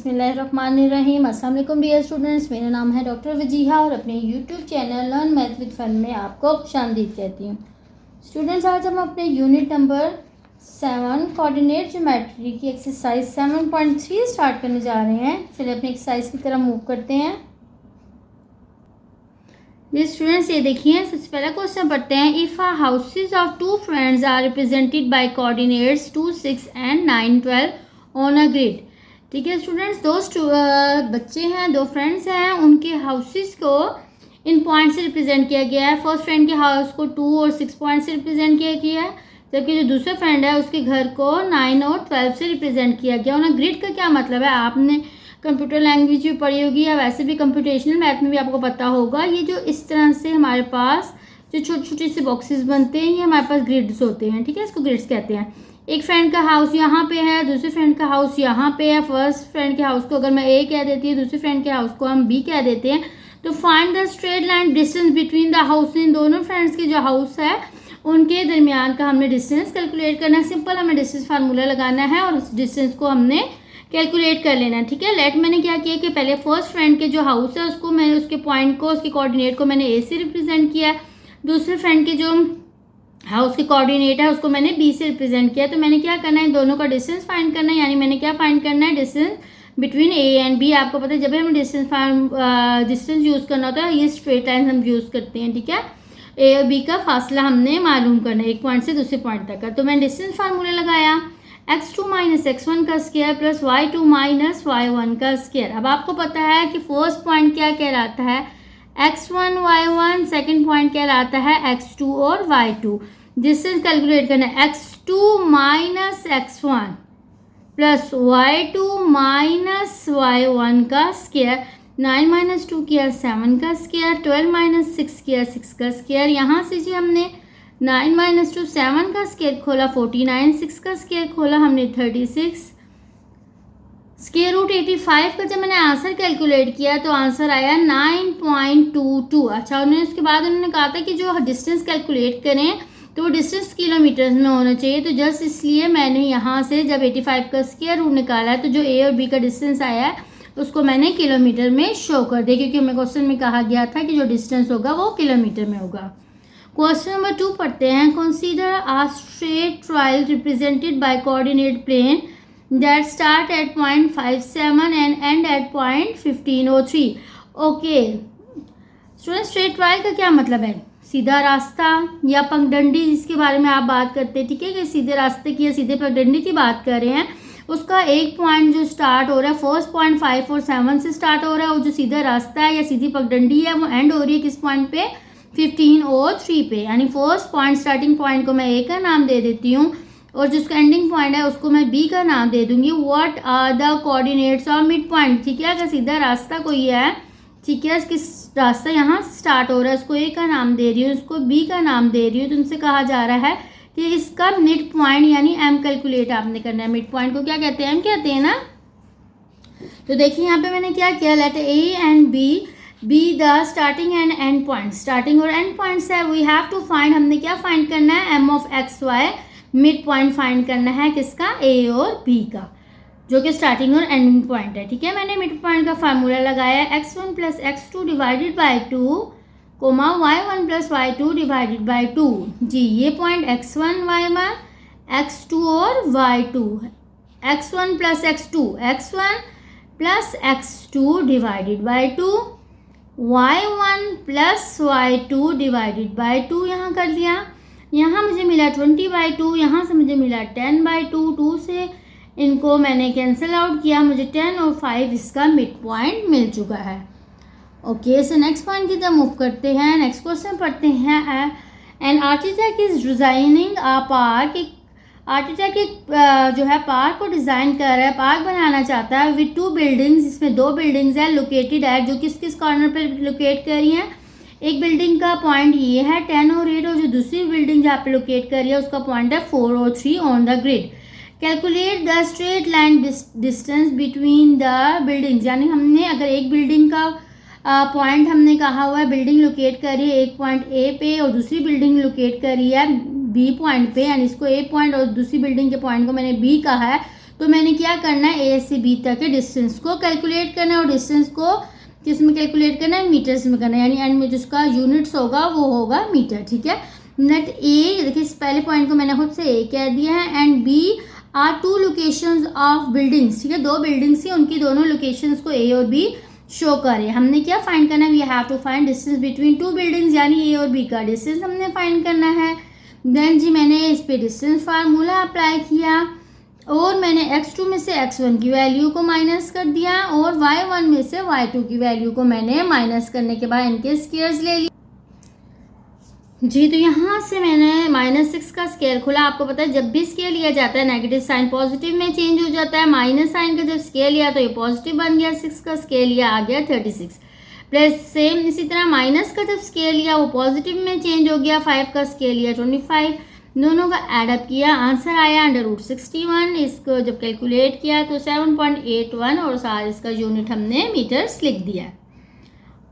बिस्मिल्लाहिर्रहमानिर्रहीम। अस्सलाम वालेकुम डियर स्टूडेंट्स, मेरा नाम है डॉक्टर वजीहा और अपने YouTube channel learn math with fun में आपको खुशामदीद कहती हूँ। स्टूडेंट्स, आज हम अपने यूनिट नंबर 7 कोऑर्डिनेट ज्योमेट्री की एक्सरसाइज 7.3 स्टार्ट करने जा रहे हैं। चलिए अपनी एक्सरसाइज की तरफ मूव करते हैं। जी स्टूडेंट्स, ये देखिए, सबसे पहला क्वेश्चन पढ़ते हैं। If a houses of two friends are represented by coordinates 2, 6 and 9, 12 on a grid. ठीक है स्टूडेंट्स, बच्चे हैं, दो फ्रेंड्स हैं, उनके हाउसेस को इन पॉइंट से रिप्रेजेंट किया गया है। फर्स्ट फ्रेंड के हाउस को 2 और 6 पॉइंट से रिप्रेजेंट किया गया है, जबकि जो दूसरा फ्रेंड है उसके घर को 9 और 12 से रिप्रेजेंट किया गया। और ग्रिड का क्या मतलब है, आपने कंप्यूटर लैंग्वेज भी पढ़ी होगी या वैसे भी कंप्यूटेशनल मैथ में भी आपको पता होगा। ये जो इस तरह से हमारे पास जो छोटे छोटे से बॉक्सेस बनते हैं, ये हमारे पास ग्रिड्स होते हैं। ठीक है, इसको ग्रिड्स कहते हैं। एक फ्रेंड का हाउस यहाँ पे है, दूसरे फ्रेंड का हाउस यहाँ पे है। फर्स्ट फ्रेंड के हाउस को अगर मैं ए कह देती हूँ, दूसरे फ्रेंड के हाउस को हम बी कह देते हैं। तो find the straight line distance between the house. इन दोनों फ्रेंड्स के जो हाउस है उनके दरमियान का हमने डिस्टेंस कैलकुलेट करना है। सिंपल हमें डिस्टेंस फार्मूला लगाना है और उस डिस्टेंस को हमने कैलकुलेट कर लेना है। ठीक है, लेट मैंने क्या किया कि पहले फर्स्ट फ्रेंड के जो हाउस है उसको मैंने उसके पॉइंट को, उसके कोऑर्डिनेट को मैंने ए से रिप्रेजेंट किया है। दूसरे फ्रेंड के जो हाउस के कोऑर्डिनेट है उसको मैंने बी से रिप्रेजेंट किया। तो मैंने क्या करना है, दोनों का डिस्टेंस फाइंड करना है। यानी मैंने क्या फाइंड करना है, distance between A and B. आपको पता है जब भी हमें डिस्टेंस यूज़ करना होता है, ये स्ट्रेट लाइन हम यूज़ करते हैं। ठीक है, ए और बी का फासला हमने मालूम करना है, एक पॉइंट से दूसरे पॉइंट तक का। तो मैंने डिस्टेंस फार्मूला लगाया, x2 माइनस x1 का square plus y2 minus y1 का स्क्वायर। अब आपको पता है कि फर्स्ट पॉइंट क्या कहलाता है, x1 y1, सेकंड पॉइंट कहलाता है x2 और y2। डिस्टेंस कैलकुलेट करना है, x2 minus x1 plus y2 minus y1 का स्क्वायर। 9 माइनस 2 किया 7 का स्क्वायर, 12 माइनस 6 किया 6 का स्क्वायर। यहाँ से जी हमने 9 माइनस 2 7 का स्क्वायर खोला 49, 6 का स्क्वायर खोला हमने 36। स्क्वायर रूट 85 का जब मैंने आंसर कैलकुलेट किया तो आंसर आया 9.22। अच्छा, उन्होंने उसके बाद उन्होंने कहा था कि जो डिस्टेंस कैलकुलेट करें तो वो डिस्टेंस किलोमीटर में होना चाहिए। तो जस्ट इसलिए मैंने यहाँ से जब 85 का स्क्वायर रूट निकाला है तो जो ए और बी का डिस्टेंस आया है उसको मैंने किलोमीटर में शो कर दिया, क्योंकि हमें क्वेश्चन में कहा गया था कि जो डिस्टेंस होगा वो किलोमीटर में होगा। क्वेश्चन नंबर 2 पढ़ते हैं। Consider a straight trial represented by coordinate plane that start at point 57 and end at point 1503। Okay student, straight trial का क्या मतलब है, सीधा रास्ता या पगडंडी, जिसके बारे में आप बात करते हैं। ठीक है, कि सीधे रास्ते की या सीधे पगडंडी की बात कर रहे हैं। उसका एक पॉइंट जो स्टार्ट हो रहा है, फर्स्ट पॉइंट 5 और 7 से स्टार्ट हो रहा है, और जो सीधा रास्ता है या सीधी पगडंडी है वो एंड हो रही है किस पॉइंट पे, 15 और 3 पे। यानी फर्स्ट पॉइंट, स्टार्टिंग पॉइंट को मैं ए का नाम दे देती हूँ और जिसका एंडिंग पॉइंट है उसको मैं बी का नाम दे दूंगी। What are the coordinates of mid point. ठीक है, अगर सीधा रास्ता कोई है, ठीक है, किस रास्ता यहाँ से स्टार्ट हो रहा है, उसको ए का नाम दे रही हूँ, उसको बी का नाम दे रही हूँ, तो उनसे कहा जा रहा है कि इसका मिड पॉइंट यानी एम कैलकुलेट आपने करना है। मिड पॉइंट को क्या कहते हैं, एम कहते हैं ना। तो देखिए यहाँ पे मैंने क्या किया, let A and B the starting and end point. Starting और एंड पॉइंट्स है, वी हैव टू फाइंड, हमने क्या फाइंड करना है, M of x y, mid point find करना है किसका, ए और बी का, जो कि स्टार्टिंग और एंडिंग पॉइंट है। ठीक है, मैंने मिड पॉइंट का फार्मूला लगाया, x1 plus x2 divided by 2 comma y1 plus y2 divided by 2। जी ये पॉइंट x1 y1, x2 और y2, x1 plus x2, x1 plus x2 divided by 2, y1 plus y2 divided by 2 यहाँ कर दिया। यहाँ मुझे मिला 20/2, यहाँ से मुझे मिला 10/2, 2 से इनको मैंने कैंसिल आउट किया, मुझे 10 और 5 इसका मिड पॉइंट मिल चुका है। ओके, सो नेक्स्ट पॉइंट की तरफ मूव करते हैं। नेक्स्ट क्वेश्चन पढ़ते हैं। An architect is designing a park. एक आर्किटेक्ट जो है पार्क को डिज़ाइन कर रहा है, पार्क बनाना चाहता है विद 2 बिल्डिंग्स। इसमें 2 बिल्डिंग्स है लोकेटेड है, जो किस किस कॉर्नर पर लोकेट कर रही हैं। एक बिल्डिंग का पॉइंट ये है 10 और 8, और जो दूसरी बिल्डिंग जहाँ पे लोकेट कर रही है उसका पॉइंट है 4 और 3 on the grid. Calculate the straight line distance between the buildings. यानी हमने अगर एक बिल्डिंग का पॉइंट हमने कहा हुआ है, बिल्डिंग लोकेट कर रही है एक पॉइंट ए पे और दूसरी बिल्डिंग लोकेट कर रही है बी पॉइंट पे, यानी इसको ए पॉइंट और दूसरी बिल्डिंग के पॉइंट को मैंने बी कहा है, तो मैंने क्या करना है, ए से बी तक के डिस्टेंस को कैलकुलेट करना है और डिस्टेंस को किस में कैलकुलेट करना है, मीटर्स में करना है, यानी एंड में जिसका यूनिट्स होगा वो होगा मीटर। ठीक है, नेट ए, देखिए इस पहले पॉइंट को मैंने खुद से ए कह दिया है, and B are two locations of buildings. ठीक है, दो बिल्डिंग्स ही, उनकी दोनों लोकेशंस को ए और बी शो करें। हमने क्या फाइंड करना है, we have to find distance between two buildings, यानी ए और बी का डिस्टेंस हमने फाइंड करना है। देन जी मैंने इस पे डिस्टेंस फार्मूला अप्लाई किया और मैंने x2 में से x1 की वैल्यू को माइनस कर दिया और y1 में से y2 की वैल्यू को मैंने माइनस करने के बाद इनके स्क्वायर्स ले लिए जी। तो यहाँ से मैंने -6 का स्क्वायर खोला। आपको पता है जब भी स्क्वायर लिया जाता है नेगेटिव साइन पॉजिटिव में चेंज हो जाता है। माइनस साइन का जब स्क्वायर लिया तो ये पॉजिटिव बन गया, 6 का स्क्वायर लिया आ गया 36, प्लस सेम इसी तरह माइनस का जब स्क्वायर लिया वो पॉजिटिव में चेंज हो गया, 5 का स्क्वायर लिया 25, दोनों का एडअप किया, आंसर आया √61। इसको जब कैलकुलेट किया तो 7.81 और साथ इसका यूनिट हमने मीटर्स लिख दिया।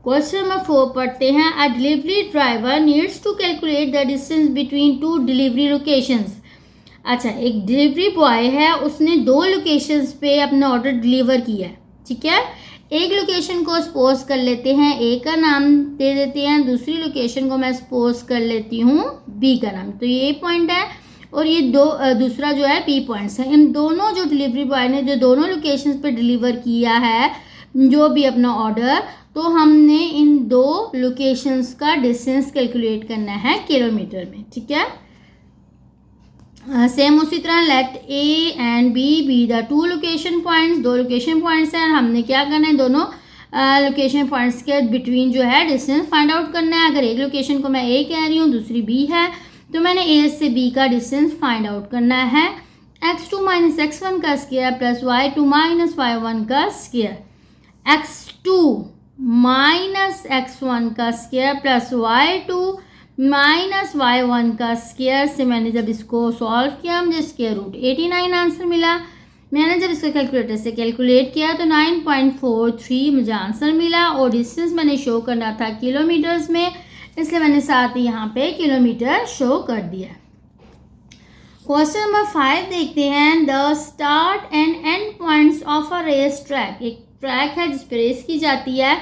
क्वेश्चन नंबर 4 पढ़ते हैं। A delivery driver needs to calculate the distance between two delivery locations. अच्छा, एक डिलीवरी बॉय है, उसने 2 लोकेशंस पे अपना ऑर्डर डिलीवर किया है। ठीक है, एक लोकेशन को सपोज कर लेते हैं ए का नाम दे देते हैं, दूसरी लोकेशन को मैं सपोज कर लेती हूँ बी का नाम। तो ये पॉइंट है और ये दूसरा जो है बी पॉइंट्स है। इन दोनों जो डिलीवरी बॉय ने जो दोनों लोकेशंस पे डिलीवर किया है जो भी अपना ऑर्डर, तो हमने इन 2 लोकेशंस का डिस्टेंस कैलकुलेट करना है किलोमीटर में। ठीक है, सेम उसी तरह let A and B be the 2 location points. 2 location points हैं, हमने क्या करना है, दोनों लोकेशन पॉइंट्स के बिटवीन जो है डिस्टेंस फाइंड आउट करना है। अगर एक लोकेशन को मैं ए कह रही हूँ दूसरी बी है तो मैंने ए से बी का डिस्टेंस फाइंड आउट करना है। x2 माइनस x1 का square plus y2 minus y1 का स्क्वायर, x2 माइनस x1 का square plus y2 minus y1 का स्क्वायर से मैंने जब इसको सॉल्व किया मुझे स्क्वायर रूट 89 आंसर मिला। मैंने जब इसको कैलकुलेटर से कैलकुलेट किया तो 9.43 मुझे आंसर मिला और डिस्टेंस मैंने शो करना था किलोमीटर्स में, इसलिए मैंने साथ ही यहाँ पे किलोमीटर शो कर दिया। क्वेश्चन नंबर 5 देखते हैं। The start and end points of a race track. एक ट्रैक है जिस पर रेस की जाती है,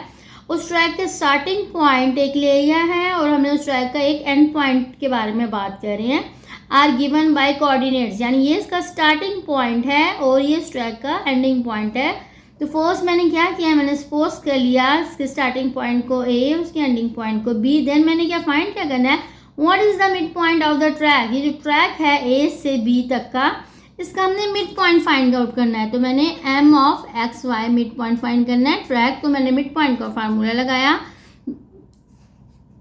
उस ट्रैक का स्टार्टिंग पॉइंट एक ले लिया है और हमने उस ट्रैक का एक एंड पॉइंट के बारे में बात कर रहे हैं। आर गिवन बाय कोऑर्डिनेट्स, यानी ये इसका स्टार्टिंग पॉइंट है और ये इस ट्रैक का एंडिंग पॉइंट है। तो फर्स्ट मैंने क्या किया, मैंने सपोज कर लिया इसके स्टार्टिंग पॉइंट को ए, उसके एंडिंग पॉइंट को बी। देन मैंने क्या फाइंड क्या करना है, what is the mid point of the track. ये जो ट्रैक है ए से बी तक का, इसका हमने मिड पॉइंट फाइंड आउट करना है। तो मैंने m of x y mid point find करना है ट्रैक, तो मैंने मिड पॉइंट का फार्मूला लगाया।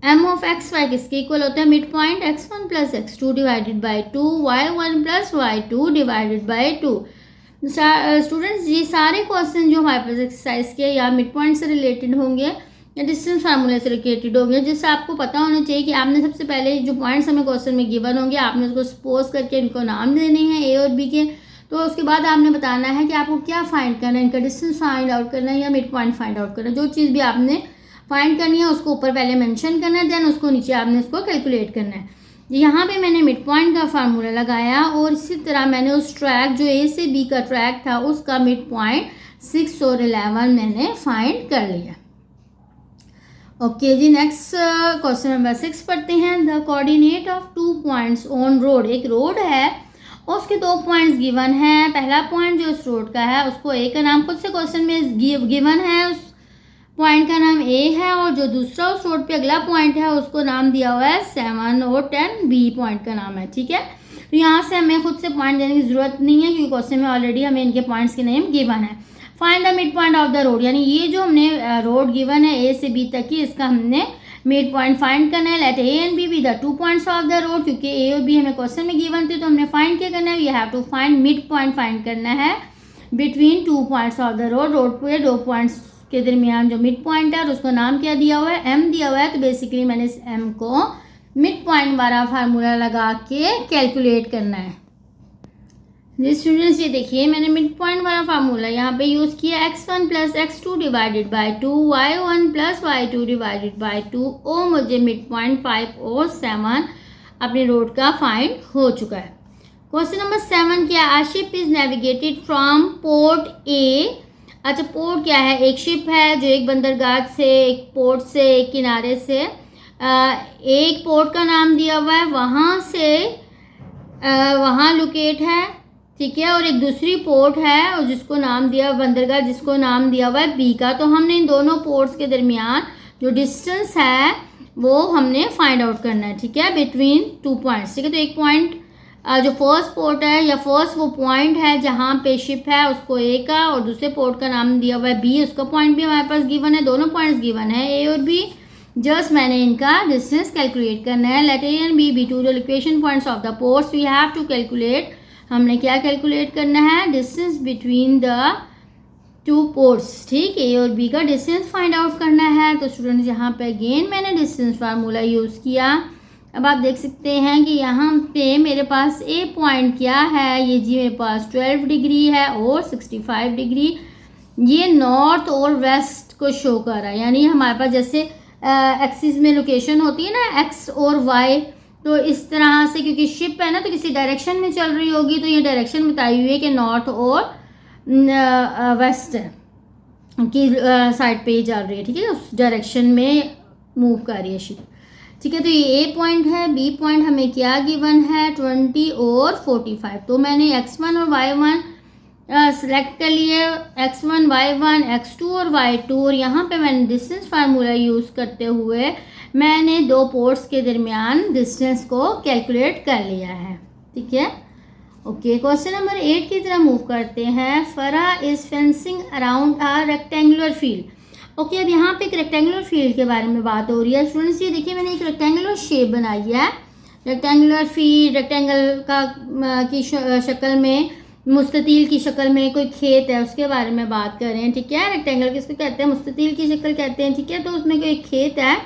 m ऑफ एक्स वाई किसके इक्वल होता है, mid point x1 plus x2 divided by 2, y1 plus y2 divided by 2। Students ये सारे क्वेश्चन जो हमारे पास एक्सरसाइज के या मिड पॉइंट से रिलेटेड होंगे या डिस्टेंस फार्मूले से रिलेटेड होंगे, जिससे आपको पता होना चाहिए कि आपने सबसे पहले जो पॉइंट्स हमें क्वेश्चन में गिवन होंगे आपने उसको सपोज करके इनको नाम देने हैं ए और बी के। तो उसके बाद आपने बताना है कि आपको क्या फाइंड करना है, इनका डिस्टेंस फाइंड आउट करना है या मिड पॉइंट फाइंड आउट करना है। जो चीज़ भी आपने फाइंड करनी है उसको ऊपर पहले मेंशन करना है, देन उसको नीचे आपने उसको कैलकुलेट करना है। यहाँ पे मैंने मिड पॉइंट का फार्मूला लगाया और इसी तरह मैंने उस ट्रैक जो ए से बी का ट्रैक था उसका मिड पॉइंट 6 और 11 मैंने फाइंड कर लिया। ओके जी, नेक्स्ट क्वेश्चन नंबर 6 पढ़ते हैं। The coordinate of 2 points on road. एक रोड है और उसके 2 पॉइंट्स गिवन है। पहला पॉइंट जो उस रोड का है उसको ए का नाम खुद से क्वेश्चन में गिवन है, उस पॉइंट का नाम ए है, और जो दूसरा उस रोड पे अगला पॉइंट है उसको नाम दिया हुआ है 7 और 10, बी पॉइंट का नाम है। ठीक है, तो यहाँ से हमें खुद से पॉइंट देने की जरूरत नहीं है क्योंकि क्वेश्चन में ऑलरेडी हमें इनके पॉइंट्स के नेम गिवन है। Find the mid point of the road, यानी ये जो हमने रोड गिवन है ए से बी तक की, इसका हमने मिड पॉइंट फाइंड करना है। Let A and B be the 2 points of the road, क्योंकि ए और बी हमें क्वेश्चन में गिवन थे तो हमने फाइंड क्या करना है, we have to find mid point find करना है between 2 points of the road. Road पे 2 पॉइंट्स के दरमियान जो मिड पॉइंट है और उसको नाम क्या दिया हुआ है, एम दिया हुआ है। तो बेसिकली मैंने इस एम को मिड पॉइंट वाला फार्मूला लगा के कैलकुलेट करना है। जी स्टूडेंट्स, ये देखिए मैंने मिड पॉइंट वाला फार्मूला यहाँ पे यूज़ किया, x1 plus x2 divided by 2, y1 plus y2 divided by 2, और मुझे मिड पॉइंट 5 और 7 अपने रोड का फाइंड हो चुका है। क्वेश्चन नंबर 7 क्या, a ship is navigated from port A. अच्छा, पोर्ट क्या है, एक शिप है जो एक बंदरगाह से, एक पोर्ट से, एक किनारे से, एक पोर्ट का नाम दिया हुआ है, वहाँ से वहाँ लोकेट है, ठीक है, और एक दूसरी पोर्ट है और जिसको नाम दिया, बंदरगाह जिसको नाम दिया हुआ है बी का। तो हमने इन दोनों पोर्ट्स के दरमियान जो डिस्टेंस है वो हमने फाइंड आउट करना है, ठीक है, बिटवीन 2 पॉइंट्स, ठीक है। तो एक पॉइंट जो फर्स्ट पोर्ट है या फर्स्ट वो पॉइंट है जहाँ पे शिप है उसको ए का, और दूसरे पोर्ट का नाम दिया हुआ है बी, उसका पॉइंट भी हमारे पास गिवन है, दोनों पॉइंट्स गिवन है ए और बी। जस्ट मैंने इनका डिस्टेंस कैलकुलेट करना है। Let A and B be to the location points of the ports, we have to calculate, हमने क्या कैलकुलेट करना है, डिस्टेंस बिटवीन द 2 पोर्ट्स, ठीक, ए और बी का डिस्टेंस फाइंड आउट करना है। तो स्टूडेंट्स यहाँ पे अगेन मैंने डिस्टेंस फार्मूला यूज़ किया। अब आप देख सकते हैं कि यहाँ पे मेरे पास ए पॉइंट क्या है, ये जी मेरे पास 12 डिग्री है और 65 डिग्री, ये नॉर्थ और वेस्ट को शो कर रहा है। यानी हमारे पास जैसे एक्सिस में लोकेशन होती है ना, एक्स और वाई, तो इस तरह से क्योंकि शिप है ना तो किसी डायरेक्शन में चल रही होगी, तो ये डायरेक्शन बताई हुई है कि नॉर्थ और वेस्ट की साइड पे ही चल रही है, ठीक है, उस डायरेक्शन में मूव कर रही है शिप, ठीक है। तो ये ए पॉइंट है, बी पॉइंट हमें क्या गिवन है, 20 और 45। तो मैंने x1 और y1 सेलेक्ट कर लिए, x1 y1 x2 और y2, और यहाँ पे मैंने डिस्टेंस फार्मूला यूज़ करते हुए मैंने 2 पोर्ट्स के दरमियान डिस्टेंस को कैलकुलेट कर लिया है, ठीक है। ओके, क्वेश्चन नंबर 8 की तरह मूव करते हैं। फरा is fencing around a rectangular field. Okay, अब यहाँ पे एक रेक्टेंगुलर फील्ड के बारे में बात हो रही है। स्टूडेंट्स ये देखिए, मैंने एक रेक्टेंगुलर शेप बनाई है, रेक्टेंगुलर फील्ड, रेक्टेंगल का की शक्ल में, मुस्ततील की शक्ल में कोई खेत है उसके बारे में बात कर रहे हैं, ठीक है। रेक्टेंगल किसको कहते हैं, मुस्ततील की शक्ल कहते हैं, ठीक है। तो उसमें कोई खेत है,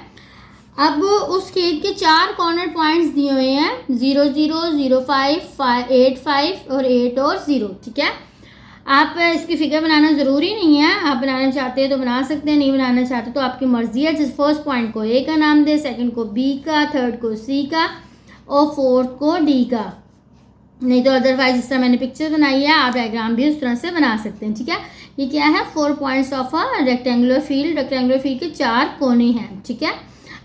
अब उस खेत के 4 कॉर्नर पॉइंट्स दिए हुए हैं, 0 0 0 5 8 5 और 8 और 0, ठीक है। आप इसकी फिगर बनाना ज़रूरी नहीं है, आप बनाना चाहते हैं तो बना सकते हैं, नहीं बनाना चाहते तो आपकी मर्ज़ी है। जिस फर्स्ट पॉइंट को ए का नाम दे, सेकंड को बी का, थर्ड को सी का और फोर्थ को डी का, नहीं तो अदरवाइज जिस तरह मैंने पिक्चर बनाई है आप डायग्राम भी उस तरह से बना सकते हैं, ठीक है। ये क्या है, 4 points of a rectangular field, rectangular field के 4 कोने हैं, ठीक है।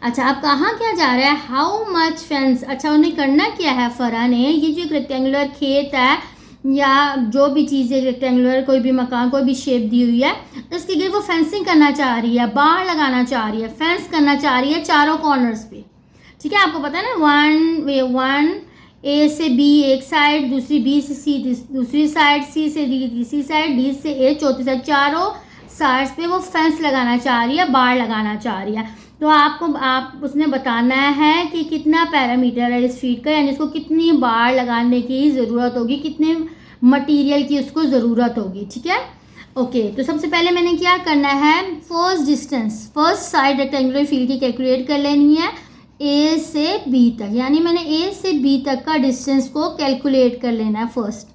अच्छा, अब कहाँ क्या जा रहा है, हाउ मच फेंस। अच्छा, उन्हें करना क्या है फरा ने, ये जो एक रेक्टेंगुलर खेत है या जो भी चीज़ है रेक्टेंगुलर, कोई भी मकान, कोई भी शेप दी हुई है, तो इसके लिए वो फेंसिंग करना चाह रही है, बाड़ लगाना चाह रही है, फेंस करना चाह रही है चारों कॉर्नर्स पे, ठीक है। आपको पता है ना, 1 ए से बी एक साइड, दूसरी बी से सी दूसरी साइड, सी से डी तीसरी साइड, डी से ए चौथी साइड, चारों साइड्स पे वो फेंस लगाना चाह रही है, बाड़ लगाना चाह रही है। तो आप उसने बताना है कि कितना पैरामीटर है इस फीट का, यानी इसको कितनी बाड़ लगाने की ज़रूरत होगी, कितने मटेरियल की उसको ज़रूरत होगी, ठीक है। ओके, तो सबसे पहले मैंने क्या करना है, first distance, first side rectangular field की कैलकुलेट कर लेनी है ए से बी तक, यानी मैंने ए से बी तक का डिस्टेंस को कैलकुलेट कर लेना है। फर्स्ट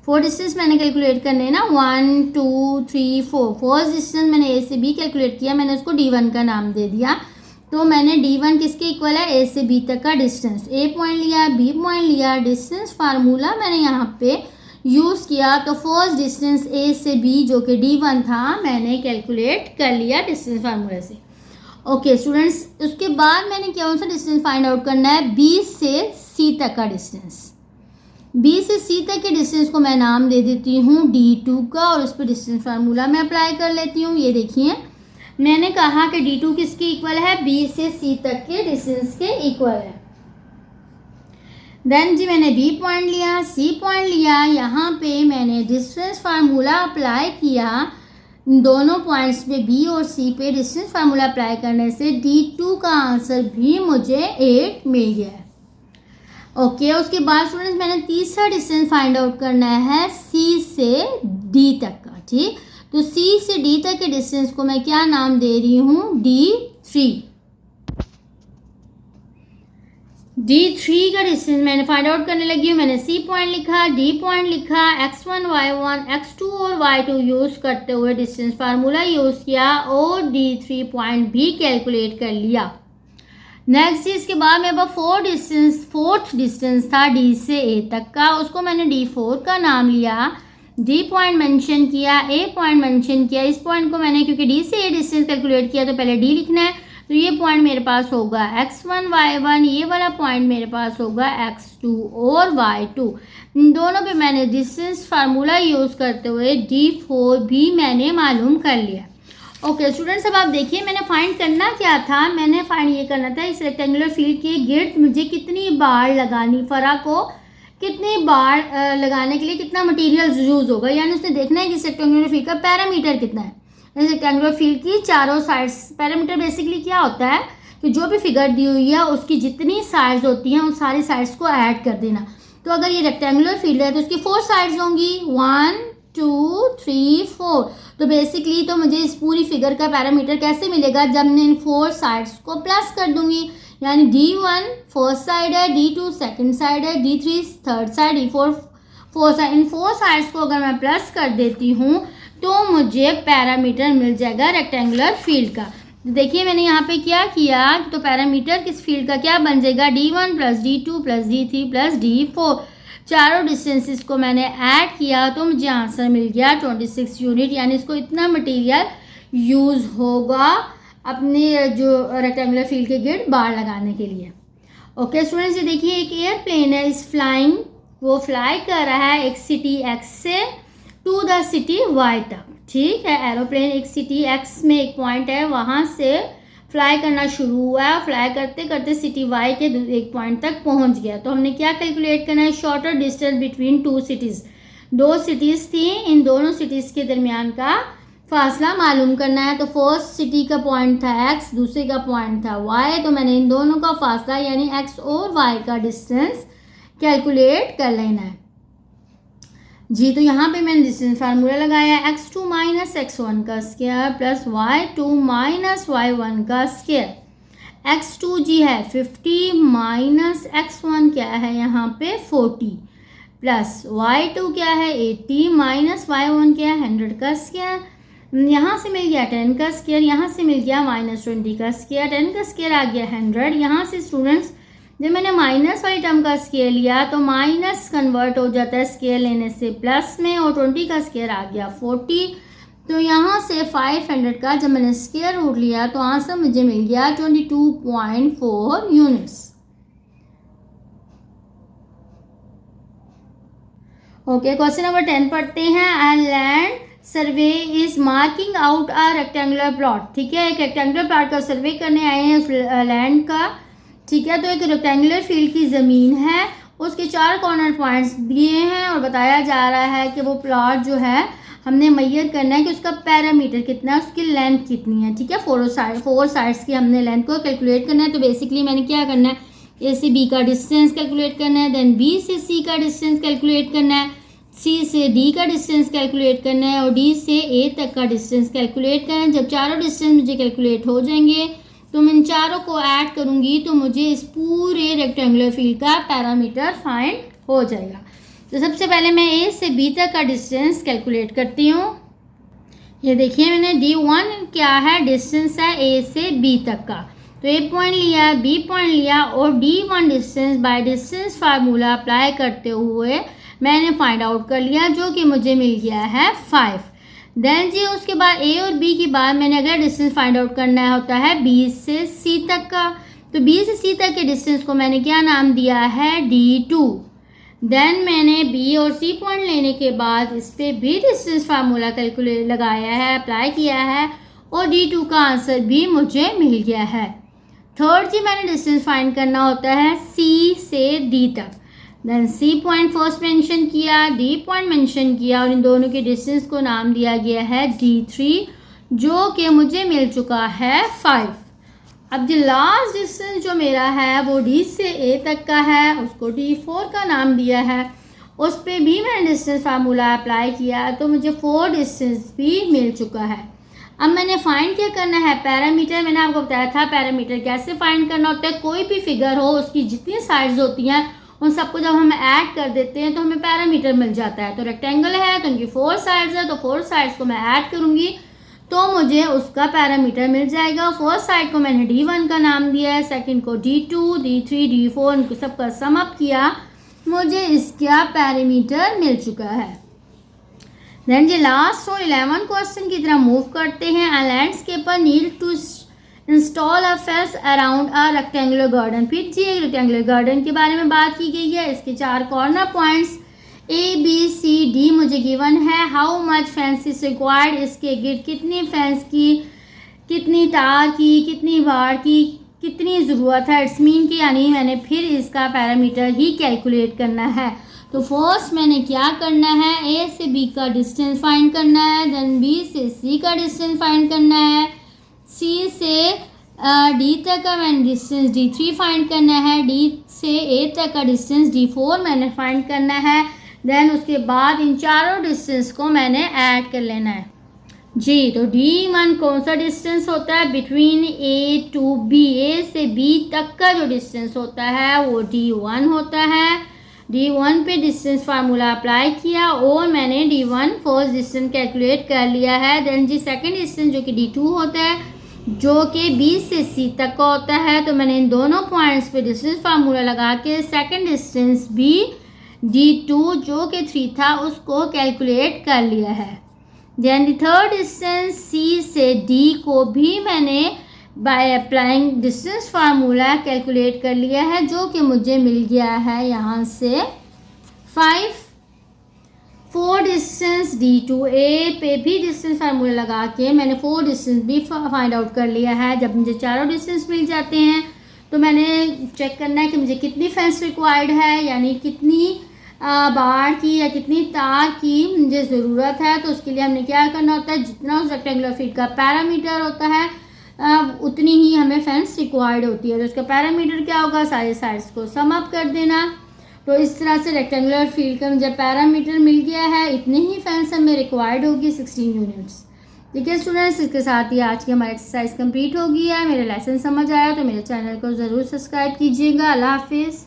4 डिस्टेंस मैंने कैलकुलेट करने हैं ना, 1 2 3 4, फर्स्ट डिस्टेंस मैंने ए से बी कैलकुलेट किया, मैंने उसको D1 का नाम दे दिया। तो मैंने D1 किसके इक्वल है, ए से बी तक का डिस्टेंस, ए पॉइंट लिया, बी पॉइंट लिया, डिस्टेंस फार्मूला मैंने यहाँ पे यूज़ किया। तो फर्स्ट डिस्टेंस ए से बी जो कि D1 था, मैंने कैलकुलेट कर लिया डिस्टेंस फार्मूला से। ओके स्टूडेंट्स, उसके बाद मैंने कौन सा डिस्टेंस फाइंड आउट करना है, बी से सी तक का डिस्टेंस। बी से सी तक के डिस्टेंस को मैं नाम दे देती हूँ D2 का, और उस पर डिस्टेंस फार्मूला मैं अप्लाई कर लेती हूँ। ये देखिए, मैंने कहा कि D2 किसके इक्वल है, बी से सी तक के डिस्टेंस के इक्वल है। देन जी मैंने बी पॉइंट लिया, सी पॉइंट लिया, यहाँ पे मैंने डिस्टेंस फार्मूला अप्लाई किया, दोनों पॉइंट्स पे बी और सी पे डिस्टेंस फार्मूला अप्लाई करने से D2 का आंसर भी मुझे 8 मिल गया है। ओके, उसके बाद स्टूडेंट्स मैंने तीसरा डिस्टेंस फाइंड आउट करना है सी से डी तक का, ठीक। तो सी से डी तक के डिस्टेंस को मैं क्या नाम दे रही हूँ, D3। D3 का डिस्टेंस मैंने फाइंड आउट करने लगी हूँ। मैंने सी पॉइंट लिखा, डी पॉइंट लिखा, x1 y1 x2 और y2 यूज़ करते हुए डिस्टेंस फार्मूला यूज़ किया और D3 पॉइंट भी कैलकुलेट कर लिया, नेक्स्ट इसके बाद मेरे पास फोर्थ डिस्टेंस था डी से ए तक का, उसको मैंने D4 का नाम लिया, D पॉइंट मेंशन किया, A पॉइंट मेंशन किया। इस पॉइंट को मैंने क्योंकि D से A डिस्टेंस कैलकुलेट किया तो पहले D लिखना है, तो ये पॉइंट मेरे पास होगा x1 y1, ये वाला पॉइंट मेरे पास होगा x2 और y2। इन दोनों पे मैंने डिस्टेंस फार्मूला यूज़ करते हुए D4 भी मैंने मालूम कर लिया। ओके स्टूडेंट्स, अब आप देखिए मैंने फाइंड करना क्या था। मैंने फाइंड ये करना था इस रेक्टेंगुलर फील्ड के गिर्द मुझे कितनी बार लगानी, फरा को कितनी बार लगाने के लिए कितना मटेरियल यूज़ होगा, यानी उसने देखना है कि इस रेक्टेंगुलर फील्ड का पैरामीटर कितना है। इस रेक्टेंगुलर फील्ड की चारों साइड्स, पैरामीटर बेसिकली क्या होता है कि जो भी फिगर दी हुई है उसकी जितनी साइड्स होती हैं उन सारी साइड्स को ऐड कर देना। तो अगर ये रेक्टेंगुलर फील्ड है तो उसकी 4 साइड्स होंगी, 1 2 3 4। तो बेसिकली तो मुझे इस पूरी फिगर का पैरामीटर कैसे मिलेगा, जब मैं इन 4 साइड्स को प्लस कर दूंगी, यानी D1 फर्स्ट साइड है, D2 सेकंड साइड है, D3 third side, D4 fourth side. इन 4 साइड्स को अगर मैं प्लस कर देती हूँ तो मुझे पैरामीटर मिल जाएगा रेक्टेंगुलर फील्ड का। देखिए मैंने यहाँ पे क्या किया, तो पैरामीटर किस फील्ड का क्या बन जाएगा, D1 plus D2 plus D3 plus D4। चारों डिस्टेंसेस को मैंने ऐड किया तो मुझे आंसर मिल गया 26 यूनिट, यानी इसको इतना मटेरियल यूज़ होगा अपने जो रेक्टेंगुलर फील्ड के गिर्द बार लगाने के लिए। ओके स्टूडेंट्स, ये देखिए एक एयरप्लेन है, इस फ्लाइंग, वो फ्लाई कर रहा है एक सिटी X से टू द सिटी Y तक। ठीक है, एरोप्लेन एक सिटी X में एक पॉइंट है वहाँ से फ्लाई करना शुरू हुआ है, फ्लाई करते करते सिटी Y के एक पॉइंट तक पहुँच गया। तो हमने क्या कैलकुलेट करना है, shorter distance between 2 cities. 2 cities थी, इन दोनों सिटीज़ के दरमियान का फासला मालूम करना है। तो फर्स्ट सिटी का पॉइंट था X, दूसरे का पॉइंट था Y, तो मैंने इन दोनों का फासला यानी X और Y का डिस्टेंस कैलकुलेट कर लेना है जी। तो यहाँ पे मैंने डिस्टेंस फार्मूला लगाया, x2 माइनस x1 का square plus y2 minus y1 का स्क्वायर। x2 जी है 50 माइनस x1 क्या है यहाँ पे 40 प्लस y2 क्या है 80 माइनस y1 क्या है 100 का स्क्वायर। यहाँ से मिल गया 10 का स्क्वायर, यहाँ से मिल गया माइनस 20 का स्क्वायर, 10 का स्क्वायर आ गया 100। यहाँ से स्टूडेंट्स जब मैंने माइनस वाली टर्म का स्केयर लिया तो माइनस कन्वर्ट हो जाता है स्केयर लेने से प्लस में, और 20 का स्केयर आ गया 40। तो यहाँ से 500 का जब मैंने स्केयर रूट लिया तो आंसर मुझे मिल गया 22.4 यूनिट्स। ओके, क्वेश्चन नंबर 10 पढ़ते हैं। A land survey is marking out a rectangular plot. ठीक है, एक रेक्टेंगुलर प्लॉट का सर्वे करने आए हैं उस लैंड का। ठीक है, तो एक रेक्टेंगुलर फील्ड की ज़मीन है, उसके 4 कॉर्नर पॉइंट्स दिए हैं और बताया जा रहा है कि वो प्लॉट जो है हमने मेजर करना है कि उसका पैरामीटर कितना है, उसकी लेंथ कितनी है। ठीक है, 4 साइड्स की हमने लेंथ को कैलकुलेट करना है। तो बेसिकली मैंने क्या करना है, ए से बी का डिस्टेंस कैलकुलेट करना है, देन बी से सी का डिस्टेंस कैलकुलेट करना है, सी से डी का डिस्टेंस कैलकुलेट करना है और डी से ए तक का डिस्टेंस कैलकुलेट करना है। जब चारों डिस्टेंस मुझे कैलकुलेट हो जाएंगे तो मैं इन चारों को ऐड करूंगी तो मुझे इस पूरे रेक्टेंगुलर फील्ड का पैरामीटर फाइंड हो जाएगा। तो सबसे पहले मैं ए से बी तक का डिस्टेंस कैलकुलेट करती हूँ। ये देखिए मैंने D1 क्या है, डिस्टेंस है ए से बी तक का। तो ए पॉइंट लिया, बी पॉइंट लिया और D1 distance by distance formula apply करते हुए मैंने फाइंड आउट कर लिया, जो कि मुझे मिल गया है 5। देन जी उसके बाद ए और बी के बाद मैंने अगर डिस्टेंस फाइंड आउट करना होता है बी से सी तक का, तो बी से सी तक के डिस्टेंस को मैंने क्या नाम दिया है D2। देन मैंने बी और सी पॉइंट लेने के बाद इस पर भी डिस्टेंस फार्मूला कैलकुलेट लगाया है, अप्लाई किया है और D2 का आंसर भी मुझे मिल गया है। थर्ड जी मैंने डिस्टेंस फाइंड करना होता है सी से डी तक। Then C point first mention किया, डी पॉइंट मेंशन किया और इन दोनों के डिस्टेंस को नाम दिया गया है D3, जो कि मुझे मिल चुका है 5। अब जो लास्ट डिस्टेंस जो मेरा है वो डी से ए तक का है, उसको D4 का नाम दिया है, उस पर भी मैंने डिस्टेंस फार्मूला अप्लाई किया तो मुझे 4 डिस्टेंस भी मिल चुका है। अब मैंने फाइंड क्या करना है, पैरामीटर। मैंने आपको बताया था पैरामीटर कैसे फाइंड करना होता है। कोई भी फिगर हो उसकी जितनी साइड्स होती हैं उन सबको जब हम ऐड कर देते हैं तो हमें पैरामीटर मिल जाता है। तो रेक्टेंगल है तो उनकी 4 साइड्स है, तो 4 साइड्स को मैं ऐड करूँगी तो मुझे उसका पैरामीटर मिल जाएगा। फर्स्ट साइड को मैंने D1 का नाम दिया है, सेकंड को D2, D3, D4, इनको सबका सम अप किया, मुझे इसका पैरामीटर मिल चुका है। देन जी लास्ट और 11 क्वेश्चन की तरह मूव करते हैं। A landscaper need to install a fence around a rectangular garden. फिर जी एक रेक्टेंगुलर गार्डन के बारे में बात की गई है। इसके 4 कॉर्नर पॉइंट्स ABCD मुझे गिवन है। How much fence is required, इसके गिर्द कितनी फेंस की, कितनी तार की, कितनी बाड़ की, कितनी ज़रूरत है, इट्स मीन की, यानी मैंने फिर इसका पैरामीटर ही कैलकुलेट करना है। तो फर्स्ट मैंने क्या करना है, A से B का डिस्टेंस फाइंड करना है, देन B से C का डिस्टेंस फाइंड करना है, C से D तक का मैंने डिस्टेंस D3 फाइंड करना है, D से A तक का डिस्टेंस D4 मैंने फाइंड करना है। देन उसके बाद इन चारों डिस्टेंस को मैंने ऐड कर लेना है जी। तो D1 कौन सा डिस्टेंस होता है, between A to B, A से B तक का जो डिस्टेंस होता है वो D1 होता है। D1 पे डिस्टेंस फार्मूला अप्लाई किया और मैंने D1 फर्स्ट डिस्टेंस कैलकुलेट कर लिया है। देन जी सेकंड डिस्टेंस जो कि D2 होता है, जो कि B से C तक का होता है, तो मैंने इन दोनों पॉइंट्स पे डिस्टेंस फार्मूला लगा के सेकंड डिस्टेंस B D2 जो कि 3 था उसको कैलकुलेट कर लिया है। Then the third distance C से D को भी मैंने by applying distance formula calculate कर लिया है, जो कि मुझे मिल गया है यहाँ से 5। फोर डिस्टेंस D2A पे भी डिस्टेंस फार्मूला लगा के मैंने 4 डिस्टेंस भी फाइंड आउट कर लिया है। जब मुझे चारों डिस्टेंस मिल जाते हैं तो मैंने चेक करना है कि मुझे कितनी फेंस रिक्वायर्ड है, यानी कितनी बाड़ की या कितनी तार की मुझे ज़रूरत है। तो उसके लिए हमने क्या करना होता है, जितना उस रेक्टेंगुलर फीट का पैरामीटर होता है उतनी ही हमें फेंस रिक्वायर्ड होती है। तो उसका पैरामीटर क्या होगा, सारे साइड्स को सम अप कर देना। तो इस तरह से रेक्टेंगुलर फील्ड का मुझे पैरामीटर मिल गया है, इतनी ही फेंस हमें रिक्वायर्ड होगी 16 यूनिट्स। ठीक है स्टूडेंट्स, इसके साथ ही आज की हमारी एक्सरसाइज कंप्लीट हो गई है। मेरा लेसन समझ आया तो मेरे चैनल को ज़रूर सब्सक्राइब कीजिएगा। अल्लाह हाफिज़।